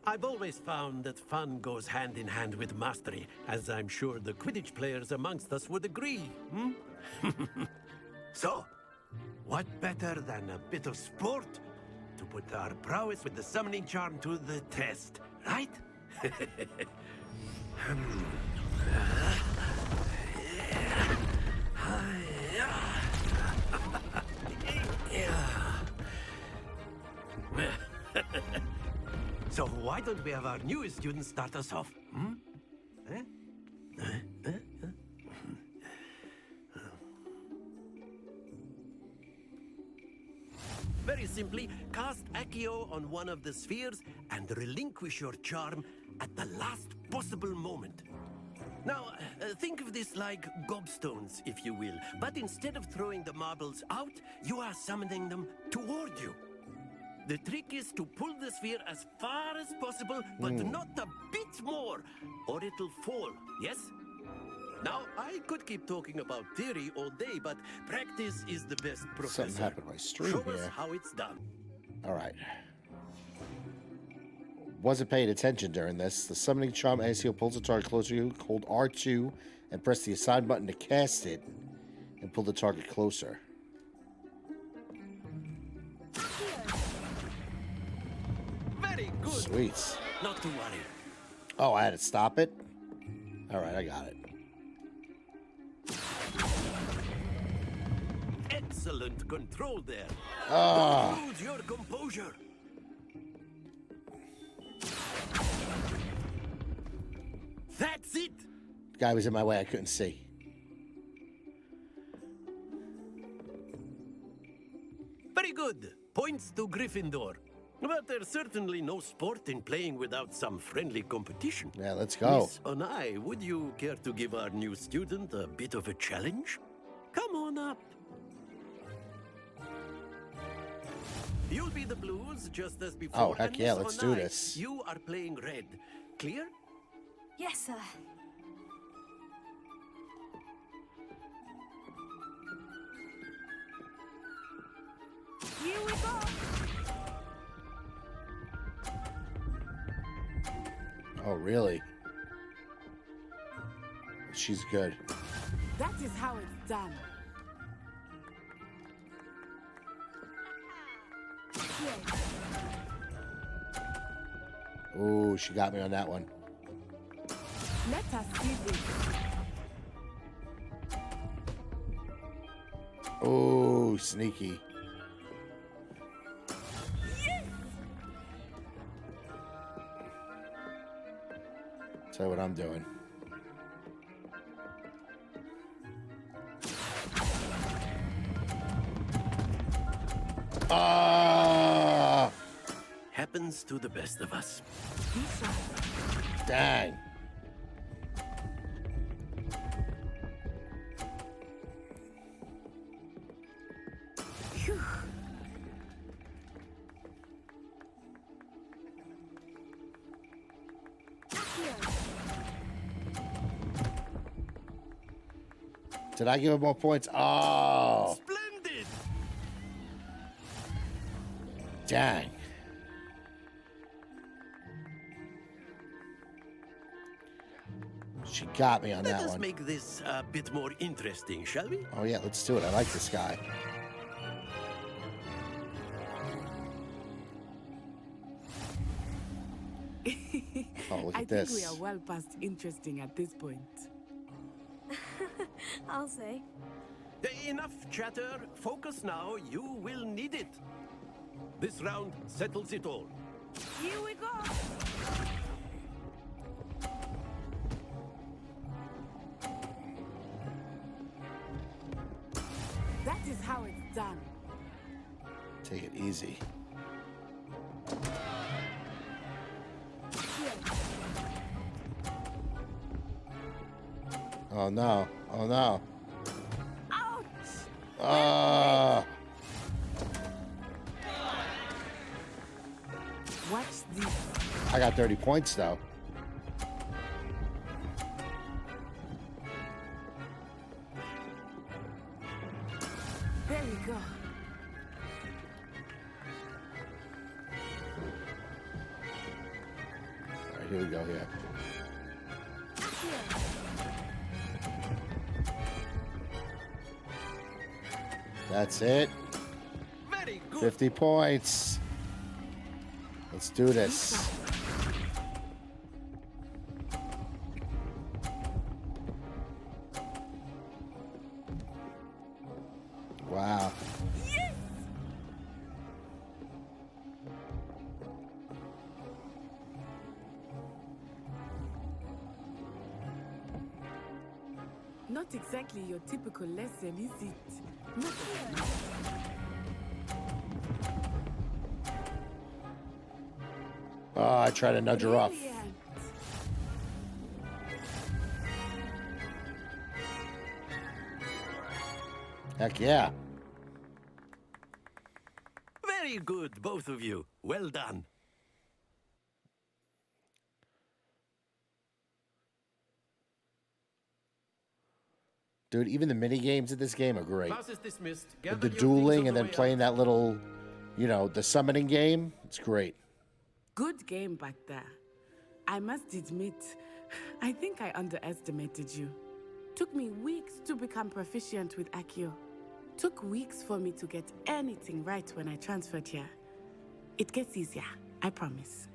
I've always found that fun goes hand in hand with mastery, as I'm sure the Quidditch players amongst us would agree. So, what better than a bit of sport to put our prowess with the summoning charm to the test, right? So why don't we have our newest student start us off? Very simply, cast Accio on one of the spheres and relinquish your charm at the last possible moment. Now, think of this like gobstones, if you will. But instead of throwing the marbles out, you are summoning them toward you. The trick is to pull the sphere as far as possible, but not a bit more, or it'll fall, yes? Now, I could keep talking about theory all day, but practice is the best professor. Something happened to my stream Show us here. how it's done. All right. Wasn't paying attention during this. The summoning charm ACO pulls the target closer to you. Hold R2 and press the assign button to cast it and pull the target closer. Very good. Sweet. Not to worry. Oh, I had to stop it? All right, I got it. Excellent control there. Ah. Don't lose your composure. That's it. The guy was in my way. I couldn't see. Very good. Points to Gryffindor. But there's certainly no sport in playing without some friendly competition. Yeah, let's go. Miss Onai, would you care to give our new student a bit of a challenge? Come on up. You'll be the blues just as before. Oh, heck and yeah, Miss let's do Onai, this. You are playing red. Clear? Yes, sir. Here we go. Oh, really? She's good. That is how it's done. Ooh, she got me on that one. Let us see this. Ooh, sneaky. Tell you what I'm doing. Ah! Happens to the best of us. Dang. Phew. Did I give him more points? Oh. Splendid. Dang. She got me on Let that us one. make this a bit more interesting, shall we? Oh, yeah, let's do it. I like this guy. Oh, look I at think this. we are well past interesting at this point. I'll say. Enough chatter. Focus now. You will need it. This round settles it all. Here we go. That is how it's done. Take it easy. Oh, no. Oh, no. Ouch! Ah. Watch this. I got 30 points, though. There we go. All right, here we go here. That's it. Very good. 50 points. Let's do this. Wow. Not exactly your typical lesson, is it? Not Oh, I tried to nudge her off. Brilliant. Heck yeah. Very good, both of you. Well done. Dude, even the mini games of this game are great. Class is dismissed. With Gather the your dueling things and on then the way playing that little, you know, the summoning game. It's great. Good game back there. I must admit, I think I underestimated you. Took me weeks to become proficient with Accio. Took weeks for me to get anything right when I transferred here. It gets easier, I promise.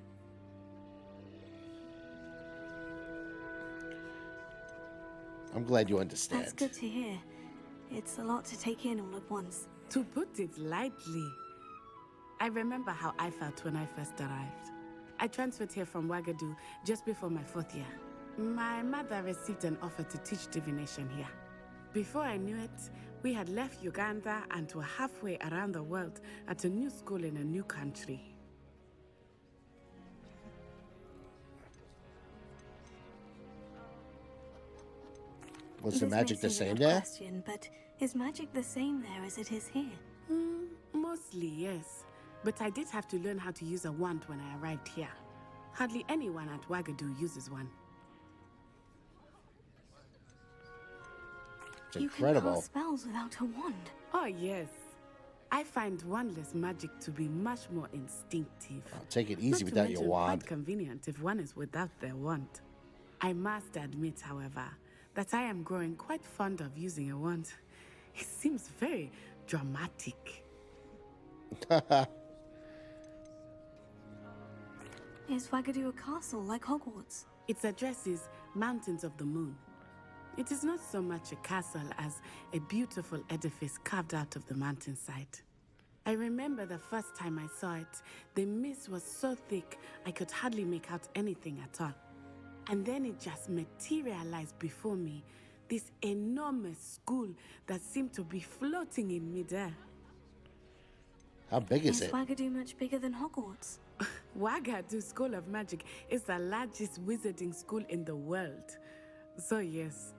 I'm glad you understand. That's good to hear. It's a lot to take in all at once. To put it lightly, I remember how I felt when I first arrived. I transferred here from Wagadu just before my 4th year. My mother received an offer to teach divination here. Before I knew it, we had left Uganda and were halfway around the world at a new school in a new country. Was the magic the same odd there? Question, but is magic the same there as it is here? Mostly, yes. But I did have to learn how to use a wand when I arrived here. Hardly anyone at Wagadu uses one. It's incredible. You can cast spells without a wand. Oh, yes. I find wandless magic to be much more instinctive. Take it easy without your wand. Quite convenient if one is without their wand. I must admit, however, that I am growing quite fond of using a wand. It seems very dramatic. Is Wagadu a castle like Hogwarts? Its address is Mountains of the Moon. It is not so much a castle as a beautiful edifice carved out of the mountainside. I remember the first time I saw it, the mist was so thick I could hardly make out anything at all. And then it just materialized before me, this enormous school that seemed to be floating in midair. How big is it? Is Wagadu much bigger than Hogwarts? Wagadu School of Magic is the largest wizarding school in the world. So yes,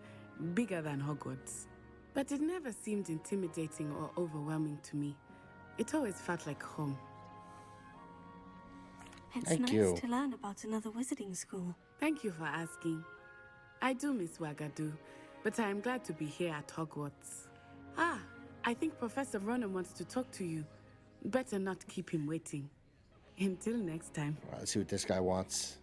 bigger than Hogwarts. But it never seemed intimidating or overwhelming to me. It always felt like home. It's nice to learn about another wizarding school. Thank you for asking. I do miss Wagadu, but I am glad to be here at Hogwarts. Ah, I think Professor Ronan wants to talk to you. Better not keep him waiting. Until next time. All right, let's see what this guy wants.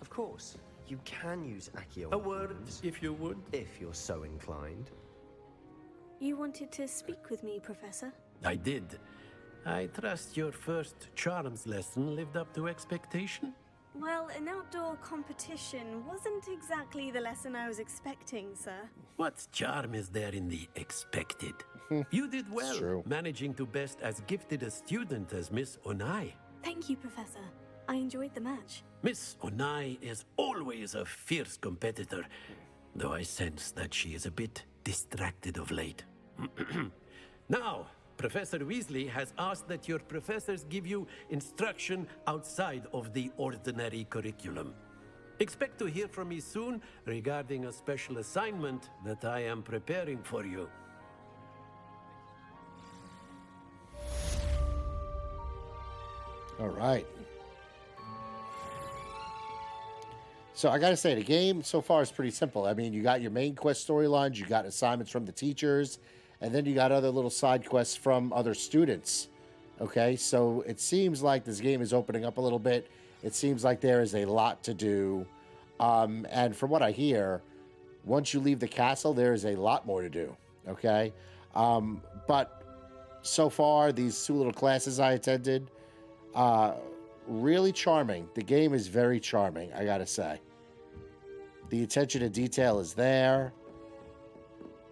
Of course, you can use Accio. A word, if you would. If you're so inclined. You wanted to speak with me, Professor? I did. I trust your first charms lesson lived up to expectation? Well, an outdoor competition wasn't exactly the lesson I was expecting, sir. What charm is there in the expected? You did well, managing to best as gifted a student as Miss Onai. Thank you, Professor. I enjoyed the match. Miss Onai is always a fierce competitor, though I sense that she is a bit distracted of late. Now, Professor Weasley has asked that your professors give you instruction outside of the ordinary curriculum. Expect to hear from me soon regarding a special assignment that I am preparing for you. All right. So I got to say, the game so far is pretty simple. I mean, you got your main quest storylines, you got assignments from the teachers, and then you got other little side quests from other students. Okay, so it seems like this game is opening up a little bit. It seems like there is a lot to do. And from what I hear, once you leave the castle, there is a lot more to do. Okay, but so far, these two little classes I attended, really charming. The game is very charming, I gotta say. The attention to detail is there.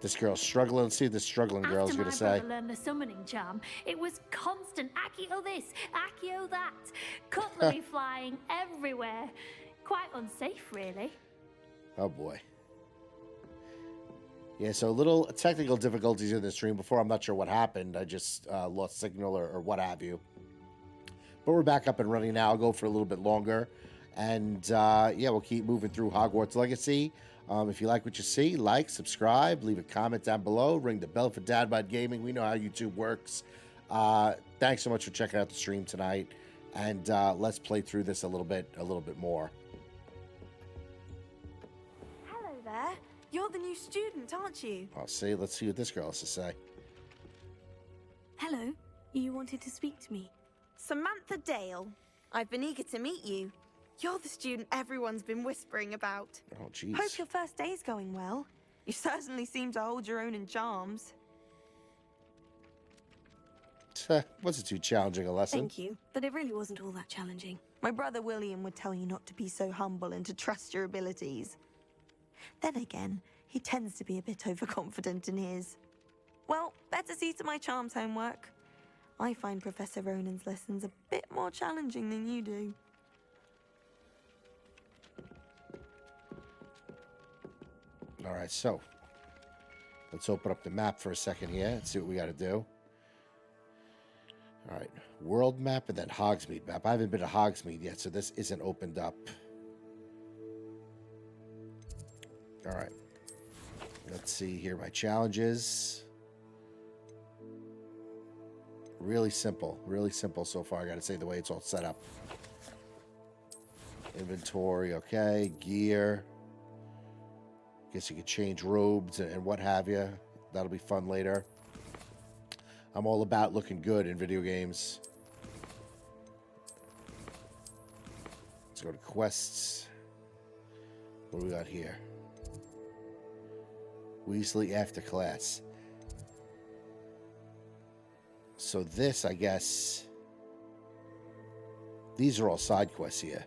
This girl's struggling. Let's see what this struggling girl's gonna say. After my brother learned the summoning charm, it was constant Accio this, Accio that, cutlery flying everywhere. Quite unsafe, really. Oh boy. Yeah, so little technical difficulties in the stream before. I'm not sure what happened. I just lost signal or what have you. But we're back up and running now. I'll go for a little bit longer. And yeah, we'll keep moving through Hogwarts Legacy. If you like what you see, like, subscribe, leave a comment down below, ring the bell for Dad Bod Gaming. We know how YouTube works. Thanks so much for checking out the stream tonight. And let's play through this a little bit more. Hello there. You're the new student, aren't you? I'll see. Let's see what this girl has to say. Hello. You wanted to speak to me. Samantha Dale. I've been eager to meet you. You're the student everyone's been whispering about. Oh, jeez. Hope your first day's going well. You certainly seem to hold your own in charms. Wasn't too challenging a lesson. Thank you, but it really wasn't all that challenging. My brother William would tell you not to be so humble and to trust your abilities. Then again, he tends to be a bit overconfident in his. Well, better see to my charms homework. I find Professor Ronan's lessons a bit more challenging than you do. All right, so let's open up the map for a second here and see what we got to do. All right, world map and then Hogsmeade map. I haven't been to Hogsmeade yet, so this isn't opened up. All right, let's see here. My challenges. Really simple so far. I got to say, the way it's all set up. Inventory, okay. Gear. Guess you could change robes and what have you. That'll be fun later. I'm all about looking good in video games. Let's go to quests. What do we got here? Weasley after class. So this, I guess, these are all side quests here.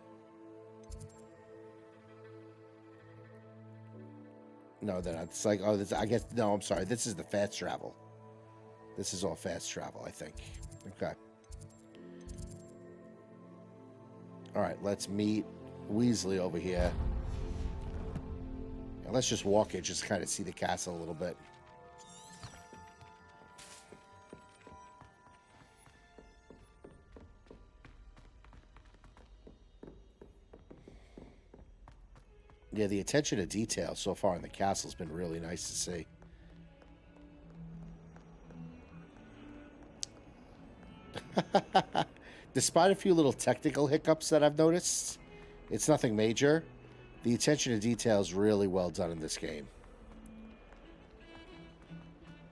No, they're not. It's like, oh, this, I guess, no, I'm sorry. This is the fast travel. This is all fast travel, I think. Okay. All right, let's meet Weasley over here. And let's just walk it, just kind of see the castle a little bit. Yeah, the attention to detail so far in the castle has been really nice to see. Despite a few little technical hiccups that I've noticed, it's nothing major. The attention to detail is really well done in this game.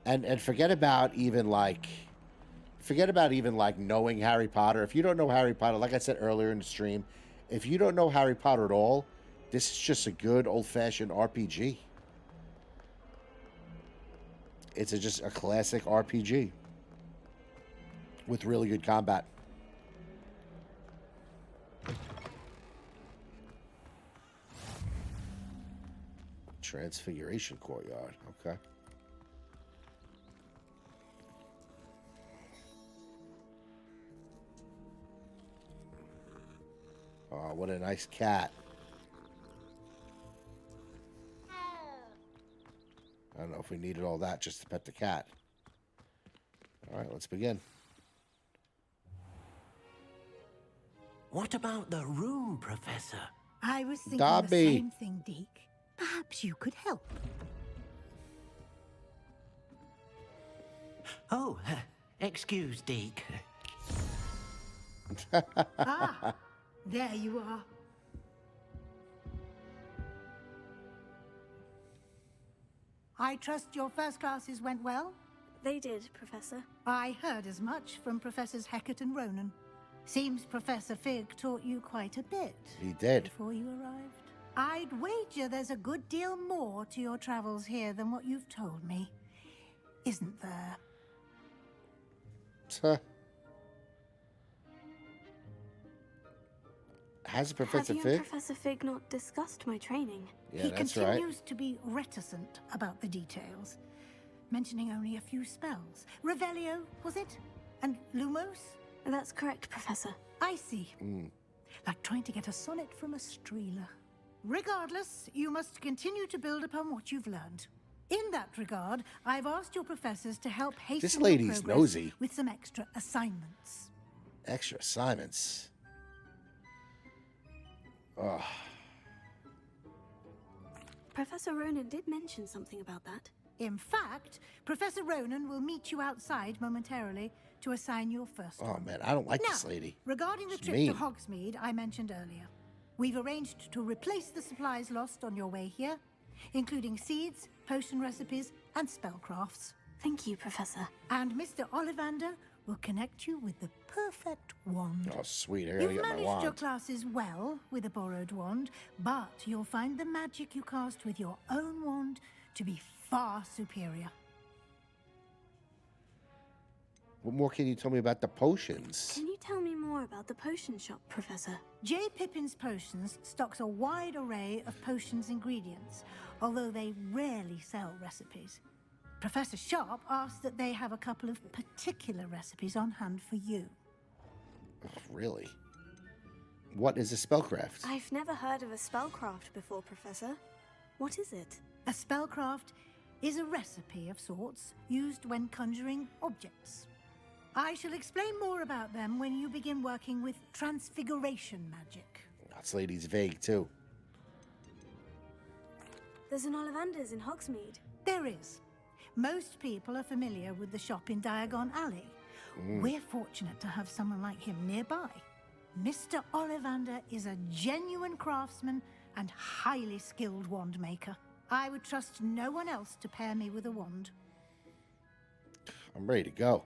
And forget about even like knowing Harry Potter. If you don't know Harry Potter, like I said earlier in the stream, if you don't know Harry Potter at all, this is just a good old-fashioned RPG. It's just a classic RPG with really good combat. Transfiguration Courtyard. Okay. Oh, what a nice cat. I don't know if we needed all that just to pet the cat. All right, let's begin. What about the room, Professor? I was thinking Dobby. the same thing, Deke. Perhaps you could help. Oh, excuse, Deke. Ah, there you are. I trust your first classes went well? They did, Professor. I heard as much from Professors Hecat and Ronan. Seems Professor Fig taught you quite a bit. He did. Before you arrived. I'd wager there's a good deal more to your travels here than what you've told me. Isn't there? Has Professor Have you Fig? and Professor Fig not discussed my training? Yeah, He that's right. continues to be reticent about the details, mentioning only a few spells. Revelio, was it? And Lumos? That's correct, Professor. I see. Like trying to get a sonnet from a streeler. Regardless, you must continue to build upon what you've learned. In that regard, I've asked your professors to help hasten This your lady's progress nosy. with some extra assignments. Extra assignments. Oh, Professor Ronan did mention something about that. In fact, Professor Ronan will meet you outside momentarily to assign your first oh one. man, I don't like Now, this lady. regarding the She's trip mean. to Hogsmeade I mentioned earlier, we've arranged to replace the supplies lost on your way here, including seeds, potion recipes, and spellcrafts. Thank you, Professor. And Mr. Ollivander will connect you with the perfect wand. Oh sweet, I gotta You've get my managed your wand. classes well with a borrowed wand, but you'll find the magic you cast with your own wand to be far superior. What more can you tell me about the potions? Can you tell me more about the potion shop, Professor? J. Pippin's Potions stocks a wide array of potions ingredients, although they rarely sell recipes. Professor Sharp asks that they have a couple of particular recipes on hand for you. Really? What is a spellcraft? I've never heard of a spellcraft before, Professor. What is it? A spellcraft is a recipe of sorts used when conjuring objects. I shall explain more about them when you begin working with transfiguration magic. This lady's vague, too. There's an Ollivander's in Hogsmeade. There is. Most people are familiar with the shop in Diagon Alley. We're fortunate to have someone like him nearby. Mr. Ollivander is a genuine craftsman and highly skilled wand maker. I would trust no one else to pair me with a wand. I'm ready to go.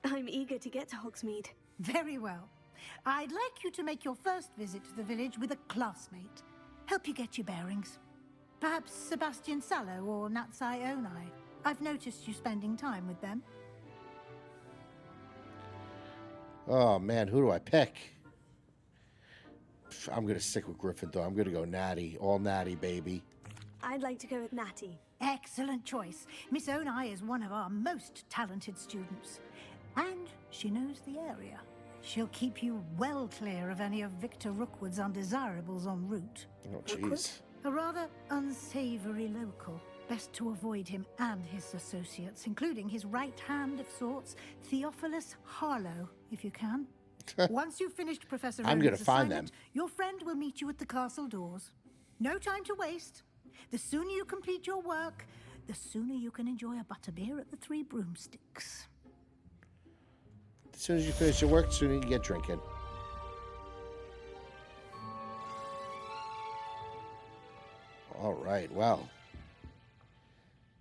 I'm eager to get to Hogsmeade. Very well. I'd like you to make your first visit to the village with a classmate. Help you get your bearings. Perhaps Sebastian Sallow or Natsai Onai. I've noticed you spending time with them. Oh, man, who do I pick? I'm going to stick with Gryffindor. I'm going to go Natty. All Natty, baby. I'd like to go with Natty. Excellent choice. Miss Onai is one of our most talented students. And she knows the area. She'll keep you well clear of any of Victor Rookwood's undesirables en route. Oh, jeez. A rather unsavory local. Best to avoid him and his associates, including his right hand of sorts, Theophilus Harlow, if you can. Once you've finished Professor I'm going Ronan's to find them. assignment, your friend will meet you at the castle doors. No time to waste. The sooner you complete your work, the sooner you can enjoy a butterbeer at the Three Broomsticks. As soon as you finish your work, the sooner you can get drinking. All right, well.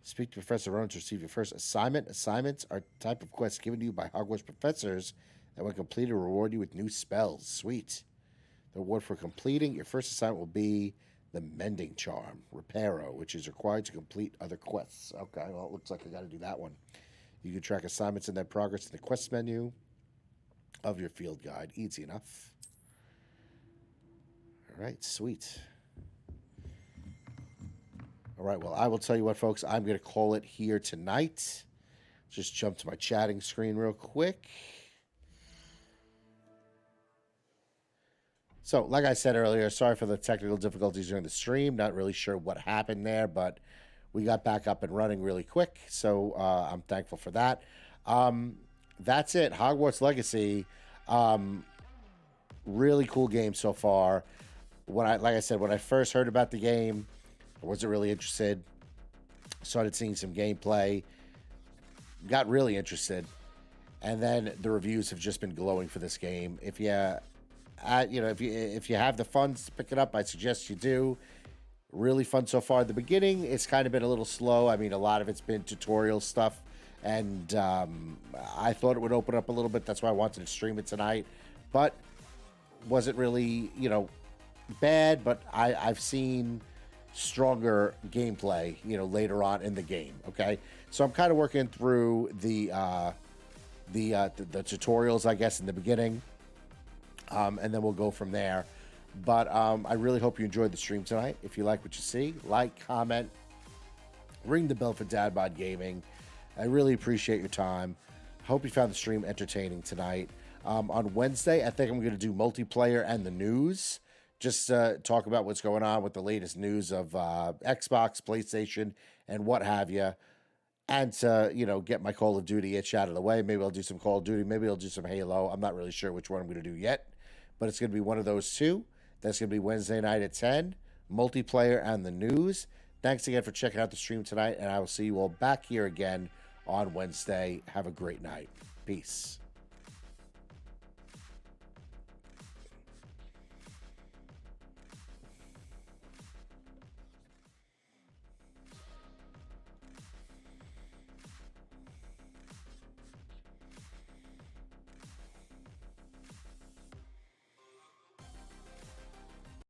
Speak to Professor Ronan to receive your first assignment. Assignments are a type of quest given to you by Hogwarts professors that, when completed, will reward you with new spells. Sweet. The reward for completing your first assignment will be the Mending Charm, Reparo, which is required to complete other quests. Okay, well, it looks like I got to do that one. You can track assignments and their progress in the quest menu of your field guide. Easy enough. All right, sweet. All right, well, I will tell you what, folks. I'm going to call it here tonight. Just jump to my chatting screen real quick. So, like I said earlier, sorry for the technical difficulties during the stream. Not really sure what happened there, but we got back up and running really quick. So, I'm thankful for that. That's it. Hogwarts Legacy. Really cool game so far. Like I said, when I first heard about the game, I wasn't really interested. Started seeing some gameplay. Got really interested. And then the reviews have just been glowing for this game. If you have the funds to pick it up, I suggest you do. Really fun so far. The beginning, it's kind of been a little slow. I mean, a lot of it's been tutorial stuff. And I thought it would open up a little bit. That's why I wanted to stream it tonight. But wasn't really, bad. But I've seen stronger gameplay, later on in the game. Okay, so I'm kind of working through the tutorials, I guess, in the beginning, and then we'll go from there. But I really hope you enjoyed the stream tonight. If you like what you see, like, comment, ring the bell for Dadbod Gaming. I really appreciate your time. Hope you found the stream entertaining tonight. On Wednesday, I think I'm going to do multiplayer and the news. Just talk about what's going on with the latest news of Xbox, PlayStation, and what have you. And to, get my Call of Duty itch out of the way. Maybe I'll do some Call of Duty. Maybe I'll do some Halo. I'm not really sure which one I'm going to do yet. But it's going to be one of those two. That's going to be Wednesday night at 10. Multiplayer and the news. Thanks again for checking out the stream tonight. And I will see you all back here again on Wednesday. Have a great night. Peace.